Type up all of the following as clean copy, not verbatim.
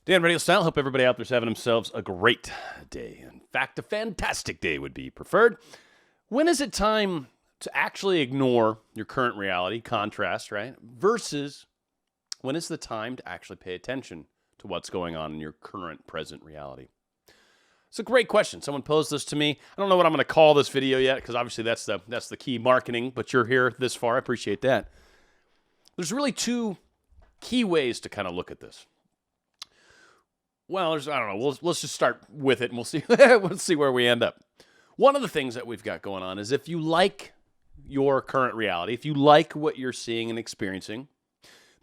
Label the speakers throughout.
Speaker 1: Dan, RadioStyle. Hope everybody out there's having themselves a great day. In fact, a fantastic day would be preferred. When is it time to actually ignore your current reality, contrast, right? Versus when is the time to actually pay attention to what's going on in your current present reality? It's a great question. Someone posed this to me. I don't know what I'm going to call this video yet because obviously that's the key marketing, but you're here this far. I appreciate that. There's really two key ways to kind of look at this. Well, I don't know. Let's just start with it, and we'll see. We'll see where we end up. One of the things that we've got going on is if you like your current reality, if you like what you're seeing and experiencing,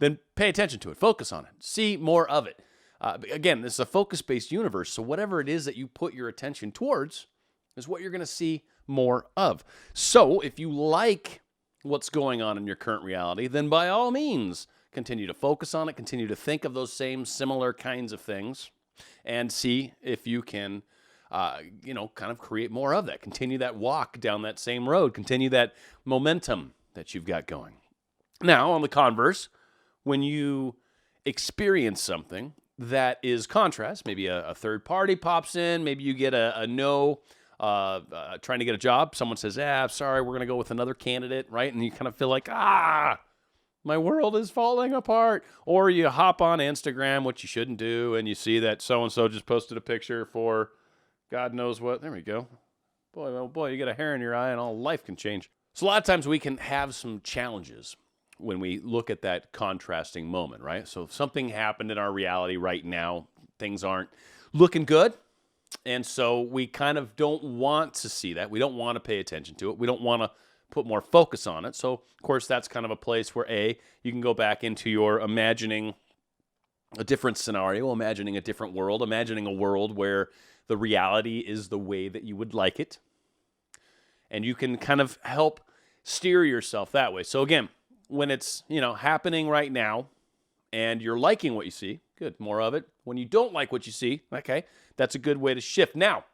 Speaker 1: then pay attention to it. Focus on it. See more of it. Again, this is a focus-based universe, so whatever it is that you put your attention towards is what you're going to see more of. So if you like what's going on in your current reality, then by all means, continue to focus on it, continue to think of those same similar kinds of things, and see if you can, kind of create more of that. Continue that walk down that same road. Continue that momentum that you've got going. Now, on the converse, when you experience something that is contrast, maybe a third party pops in, maybe you get a no, trying to get a job. Someone says, I'm sorry, we're going to go with another candidate, right? And you kind of feel like, my world is falling apart. Or you hop on Instagram, which you shouldn't do, and you see that so-and-so just posted a picture for God knows what. There we go. Boy, oh boy, you get a hair in your eye and all life can change. So a lot of times we can have some challenges when we look at that contrasting moment, right? So if something happened in our reality right now, things aren't looking good. And so we kind of don't want to see that. We don't want to pay attention to it. We don't want to put more focus on it. So, of course, that's kind of a place where, you can go back into your imagining a different scenario, imagining a different world, imagining a world where the reality is the way that you would like it. And you can kind of help steer yourself that way. So, again, when it's, happening right now and you're liking what you see, good, more of it. When you don't like what you see, okay, that's a good way to shift. Now,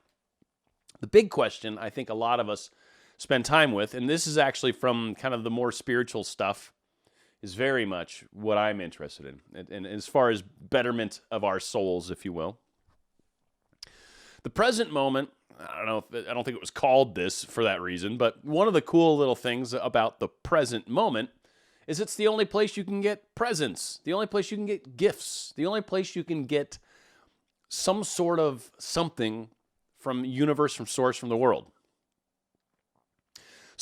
Speaker 1: the big question I think a lot of us spend time with, and this is actually from kind of the more spiritual stuff, is very much what I'm interested in, and as far as betterment of our souls, if you will. The present moment, I don't think it was called this for that reason, but one of the cool little things about the present moment is it's the only place you can get presents, the only place you can get gifts, the only place you can get some sort of something from universe, from source, from the world.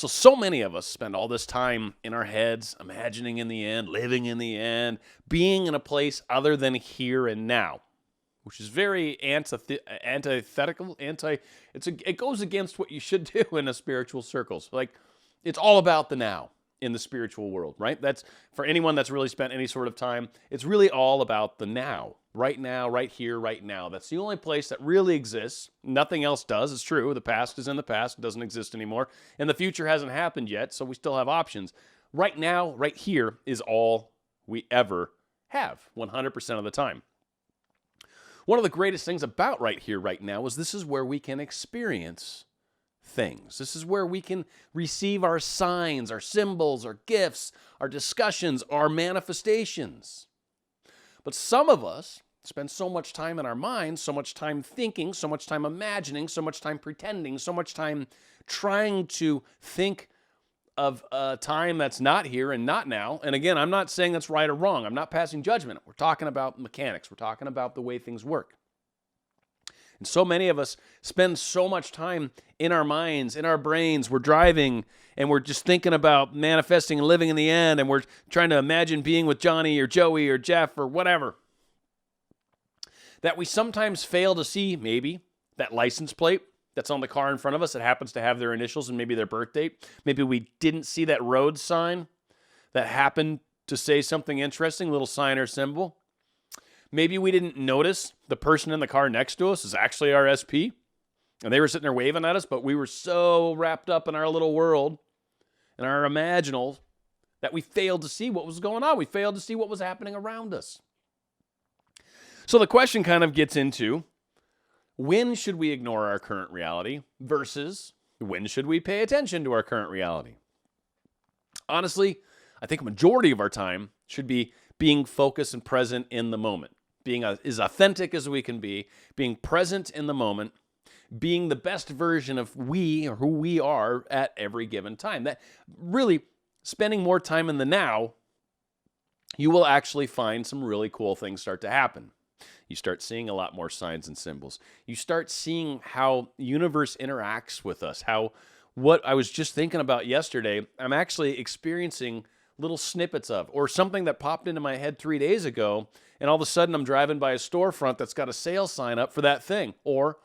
Speaker 1: So many of us spend all this time in our heads, imagining in the end, living in the end, being in a place other than here and now, which is very antithetical. It goes against what you should do in a spiritual circles. Like, it's all about the now in the spiritual world, right? That's for anyone that's really spent any sort of time. It's really all about the now, right now, right here, right now. That's the only place that really exists. Nothing else does. It's true. The past is in the past. It doesn't exist anymore. And the future hasn't happened yet, so we still have options. Right now, right here is all we ever have, 100% of the time. One of the greatest things about right here, right now, is this is where we can experience things. This is where we can receive our signs, our symbols, our gifts, our discussions, our manifestations. But some of us spend so much time in our minds, so much time thinking, so much time imagining, so much time pretending, so much time trying to think of a time that's not here and not now. And again, I'm not saying that's right or wrong. I'm not passing judgment. We're talking about mechanics. We're talking about the way things work. And so many of us spend so much time in our minds, in our brains. We're driving and we're just thinking about manifesting and living in the end. And we're trying to imagine being with Johnny or Joey or Jeff or whatever. That we sometimes fail to see maybe that license plate that's on the car in front of us that happens to have their initials and maybe their birth date. Maybe we didn't see that road sign that happened to say something interesting, little sign or symbol. Maybe we didn't notice the person in the car next to us is actually our SP, and they were sitting there waving at us, but we were so wrapped up in our little world and our imaginals that we failed to see what was going on. We failed to see what was happening around us. So the question kind of gets into, when should we ignore our current reality versus when should we pay attention to our current reality? Honestly, I think a majority of our time should be being focused and present in the moment. being as authentic as we can be, being present in the moment, being the best version of we or who we are at every given time. That really, spending more time in the now, you will actually find some really cool things start to happen. You start seeing a lot more signs and symbols. You start seeing how the universe interacts with us, how what I was just thinking about yesterday, I'm actually experiencing little snippets of, or something that popped into my head 3 days ago, and all of a sudden I'm driving by a storefront that's got a sale sign up for that thing. Or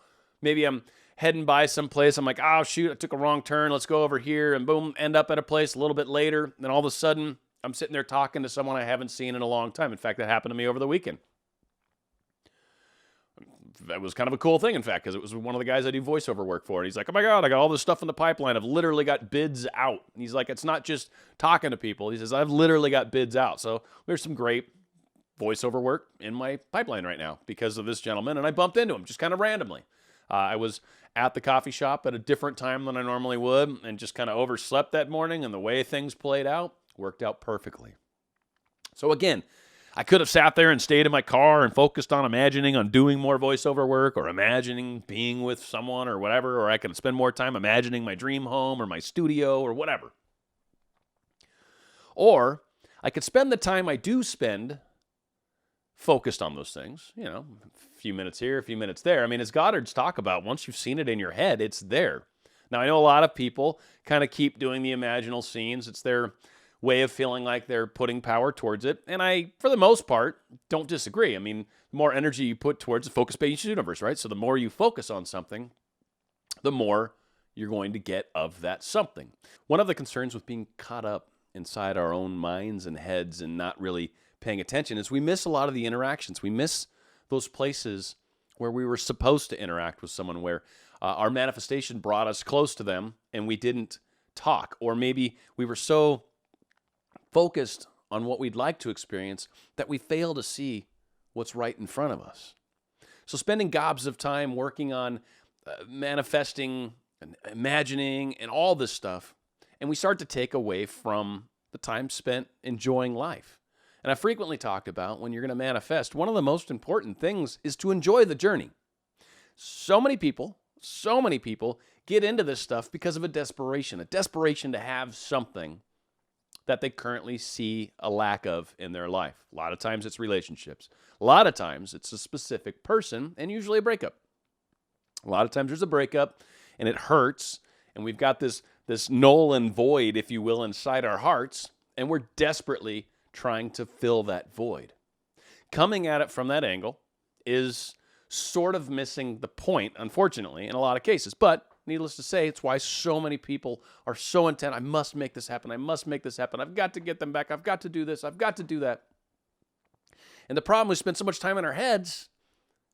Speaker 1: maybe I'm heading by someplace, I'm like, oh shoot, I took a wrong turn, let's go over here, and boom, end up at a place a little bit later, and all of a sudden I'm sitting there talking to someone I haven't seen in a long time. In fact, that happened to me over the weekend. That was kind of a cool thing, in fact, because it was one of the guys I do voiceover work for. And he's like, oh my God, I got all this stuff in the pipeline. I've literally got bids out. And he's like, it's not just talking to people. He says, I've literally got bids out. So there's some great voiceover work in my pipeline right now because of this gentleman. And I bumped into him just kind of randomly. I was at the coffee shop at a different time than I normally would and just kind of overslept that morning. And the way things played out worked out perfectly. So again, I could have sat there and stayed in my car and focused on imagining on doing more voiceover work or imagining being with someone or whatever, or I can spend more time imagining my dream home or my studio or whatever. Or I could spend the time I do spend focused on those things, you know, a few minutes here, a few minutes there. I mean, as Goddard's talk about, once you've seen it in your head, it's there. Now, I know a lot of people kind of keep doing the imaginal scenes. It's their way of feeling like they're putting power towards it. And I, for the most part, don't disagree. I mean, the more energy you put towards the focus-based universe, right? So the more you focus on something, the more you're going to get of that something. One of the concerns with being caught up inside our own minds and heads and not really paying attention is we miss a lot of the interactions. We miss those places where we were supposed to interact with someone, where our manifestation brought us close to them and we didn't talk. Or maybe we were so focused on what we'd like to experience that we fail to see what's right in front of us. So spending gobs of time working on manifesting and imagining and all this stuff, and we start to take away from the time spent enjoying life. And I frequently talked about when you're going to manifest, one of the most important things is to enjoy the journey. So many people get into this stuff because of a desperation to have something that they currently see a lack of in their life. A lot of times it's relationships. A lot of times it's a specific person, and usually a breakup. A lot of times there's a breakup and it hurts, and we've got this null and void, if you will, inside our hearts, and we're desperately trying to fill that void. Coming at it from that angle is sort of missing the point, unfortunately, in a lot of cases. But needless to say, it's why so many people are so intent. I must make this happen. I must make this happen. I've got to get them back. I've got to do this. I've got to do that. And the problem, we spend so much time in our heads,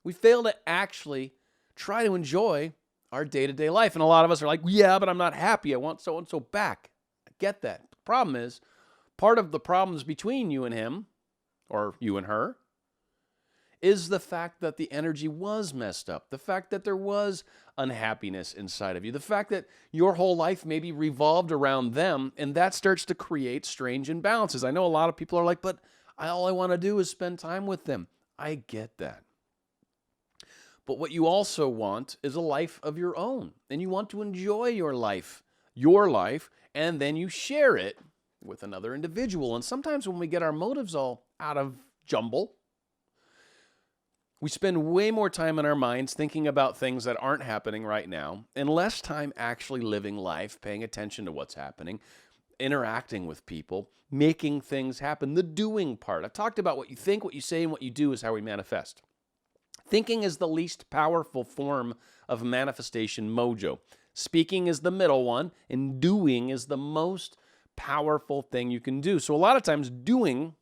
Speaker 1: we fail to actually try to enjoy our day-to-day life. And a lot of us are like, yeah, but I'm not happy. I want so-and-so back. I get that. The problem is, part of the problems between you and him, or you and her, is the fact that the energy was messed up, the fact that there was unhappiness inside of you, the fact that your whole life maybe revolved around them, and that starts to create strange imbalances. I know a lot of people are like, but all I want to do is spend time with them. I get that. But what you also want is a life of your own, and you want to enjoy your life, and then you share it with another individual. And sometimes when we get our motives all out of jumble, we spend way more time in our minds thinking about things that aren't happening right now, and less time actually living life, paying attention to what's happening, interacting with people, making things happen, the doing part. I talked about what you think, what you say, and what you do is how we manifest. Thinking is the least powerful form of manifestation mojo. Speaking is the middle one, and doing is the most powerful thing you can do. So a lot of times doing,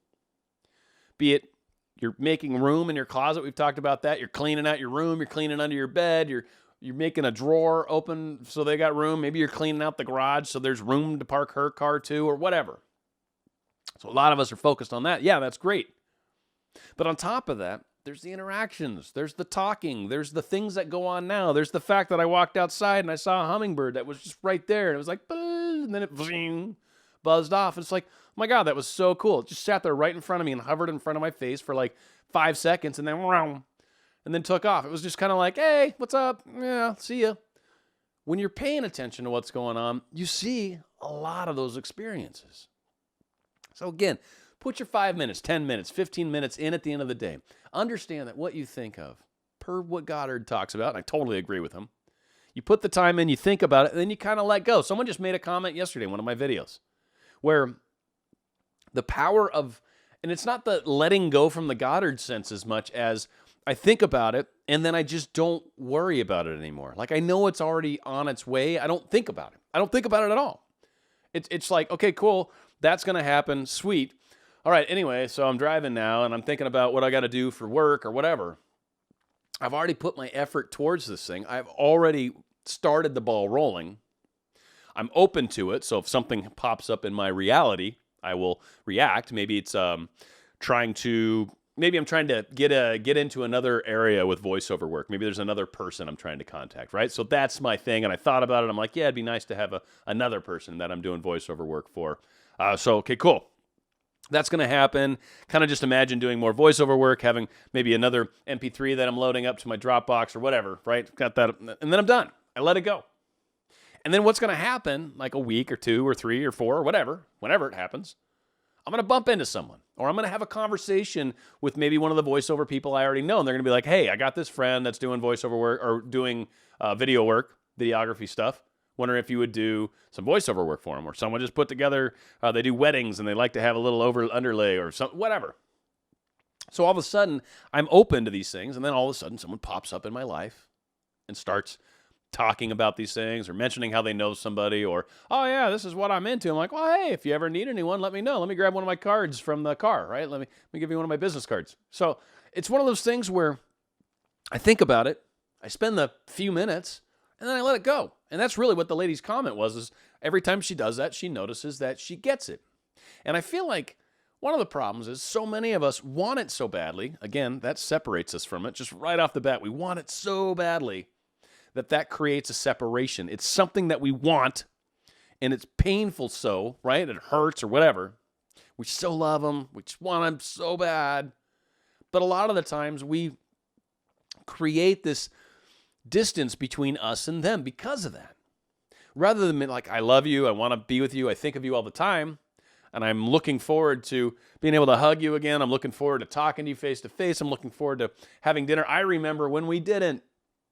Speaker 1: be it you're making room in your closet, we've talked about that, you're cleaning out your room, you're cleaning under your bed, you're making a drawer open so they got room, maybe you're cleaning out the garage so there's room to park her car too, or whatever. So a lot of us are focused on that. Yeah, that's great. But on top of that, there's the interactions, there's the talking, there's the things that go on now, there's the fact that I walked outside and I saw a hummingbird that was just right there, and it was like, and then it buzzed off. It's like, oh my God, that was so cool. It just sat there right in front of me and hovered in front of my face for like 5 seconds and then took off. It was just kind of like, hey, what's up? Yeah, see ya. When you're paying attention to what's going on, you see a lot of those experiences. So again, put your 5 minutes, 10 minutes, 15 minutes in at the end of the day. Understand that what you think of, per what Goddard talks about, and I totally agree with him, you put the time in, you think about it, and then you kind of let go. Someone just made a comment yesterday in one of my videos where the power of, and it's not the letting go from the Goddard sense as much as I think about it, and then I just don't worry about it anymore. Like, I know it's already on its way. I don't think about it. I don't think about it at all. It's like, okay, cool. That's going to happen. Sweet. All right, anyway, so I'm driving now, and I'm thinking about what I got to do for work or whatever. I've already put my effort towards this thing. I've already started the ball rolling. I'm open to it, so if something pops up in my reality, I will react. Maybe it's Maybe I'm trying to get into another area with voiceover work. Maybe there's another person I'm trying to contact, right? So that's my thing, and I thought about it. I'm like, yeah, it'd be nice to have another person that I'm doing voiceover work for. Okay, cool. That's going to happen. Kind of just imagine doing more voiceover work, having maybe another MP3 that I'm loading up to my Dropbox or whatever, right? Got that, and then I'm done. I let it go. And then what's going to happen, like a week or 2 or 3 or 4 or whatever, whenever it happens, I'm going to bump into someone, or I'm going to have a conversation with maybe one of the voiceover people I already know, and they're going to be like, hey, I got this friend that's doing voiceover work or doing video work, videography stuff. Wondering if you would do some voiceover work for them, or someone just put together, they do weddings and they like to have a little underlay or something, whatever. So all of a sudden, I'm open to these things, and then all of a sudden, someone pops up in my life and starts talking about these things or mentioning how they know somebody, or, oh yeah, this is what I'm into. I'm like, well, hey, if you ever need anyone, let me know. Let me grab one of my cards from the car, right? Let me give you one of my business cards. So it's one of those things where I think about it, I spend the few minutes, and then I let it go. And that's really what the lady's comment was, is every time she does that, she notices that she gets it. And I feel like one of the problems is so many of us want it so badly. Again, that separates us from it. Just right off the bat, we want it so badly that creates a separation. It's something that we want, and it's painful so, right? It hurts or whatever. We so love them. We just want them so bad. But a lot of the times we create this distance between us and them because of that. Rather than like, I love you, I want to be with you, I think of you all the time, and I'm looking forward to being able to hug you again. I'm looking forward to talking to you face to face. I'm looking forward to having dinner. I remember when we didn't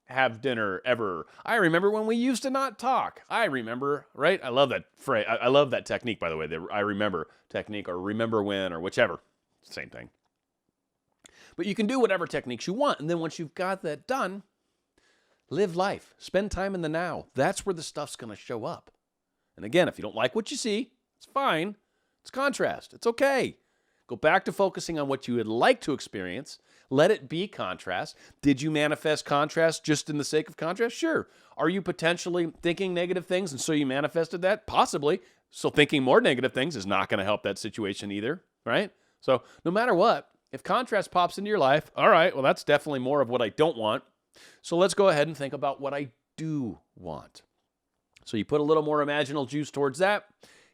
Speaker 1: have dinner ever. I remember when we used to not talk. I remember, right? I love that phrase. I love that technique, by the way, the I remember technique, or remember when, or whichever. Same thing. But you can do whatever techniques you want, and then once you've got that done, live life. Spend time in the now. That's where the stuff's going to show up. And again, if you don't like what you see, it's fine. It's contrast. It's okay. Go back to focusing on what you would like to experience. Let it be contrast. Did you manifest contrast just in the sake of contrast? Sure. Are you potentially thinking negative things and so you manifested that? Possibly. So thinking more negative things is not going to help that situation either, right? So no matter what, if contrast pops into your life, all right, well, that's definitely more of what I don't want. So let's go ahead and think about what I do want. So you put a little more imaginal juice towards that,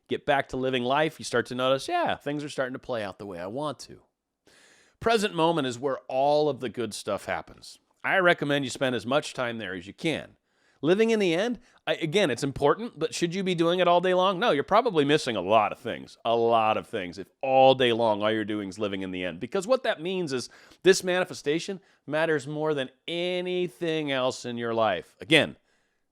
Speaker 1: get back to living life, you start to notice, yeah, things are starting to play out the way I want to. Present moment is where all of the good stuff happens. I recommend you spend as much time there as you can. Living in the end, again, it's important, but should you be doing it all day long? No, you're probably missing a lot of things. A lot of things. If all day long all you're doing is living in the end. Because what that means is this manifestation matters more than anything else in your life. Again,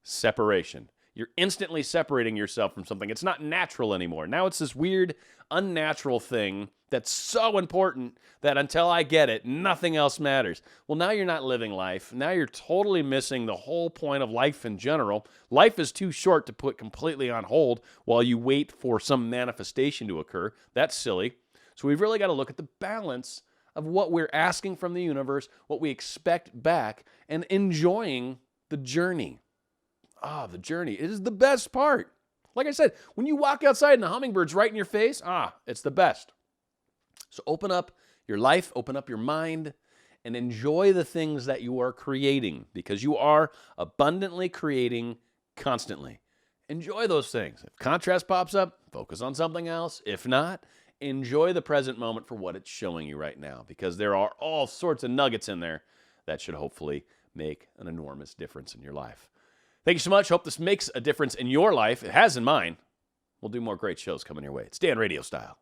Speaker 1: separation. You're instantly separating yourself from something. It's not natural anymore. Now it's this weird, unnatural thing that's so important that until I get it, nothing else matters. Well, now you're not living life. Now you're totally missing the whole point of life in general. Life is too short to put completely on hold while you wait for some manifestation to occur. That's silly. So we've really got to look at the balance of what we're asking from the universe, what we expect back, and enjoying the journey. The journey. It is the best part. Like I said, when you walk outside and the hummingbird's right in your face, it's the best. So open up your life, open up your mind, and enjoy the things that you are creating, because you are abundantly creating constantly. enjoy those things. If contrast pops up, focus on something else. If not, enjoy the present moment for what it's showing you right now, because there are all sorts of nuggets in there that should hopefully make an enormous difference in your life. Thank you so much. Hope this makes a difference in your life. It has in mine. We'll do more great shows coming your way. It's Dan Radio Style.